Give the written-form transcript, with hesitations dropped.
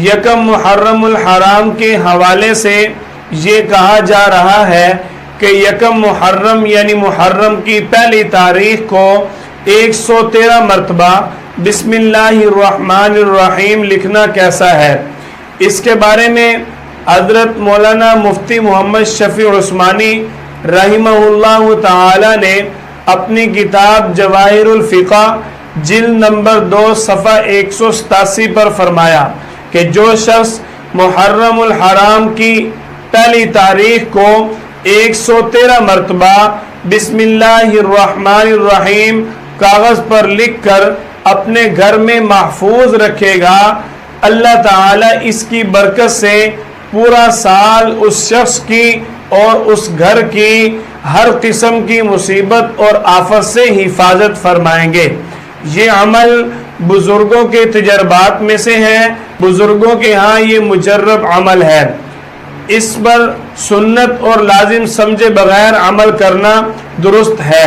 یکم محرم الحرام کے حوالے سے یہ کہا جا رہا ہے کہ یکم محرم یعنی محرم کی پہلی تاریخ کو 113 مرتبہ بسم اللہ الرحمن الرحیم لکھنا کیسا ہے؟ اس کے بارے میں حضرت مولانا مفتی محمد شفیع عثمانی رحمہ اللہ تعالی نے اپنی کتاب جواہر الفقہ جلد نمبر 2 صفحہ 187 پر فرمایا کہ جو شخص محرم الحرام کی پہلی تاریخ کو 113 مرتبہ بسم اللہ الرحمن الرحیم کاغذ پر لکھ کر اپنے گھر میں محفوظ رکھے گا، اللہ تعالی اس کی برکت سے پورا سال اس شخص کی اور اس گھر کی ہر قسم کی مصیبت اور آفت سے حفاظت فرمائیں گے۔ یہ عمل بزرگوں کے تجربات میں سے ہے، بزرگوں کے ہاں یہ مجرب عمل ہے، اس پر سنت اور لازم سمجھے بغیر عمل کرنا درست ہے۔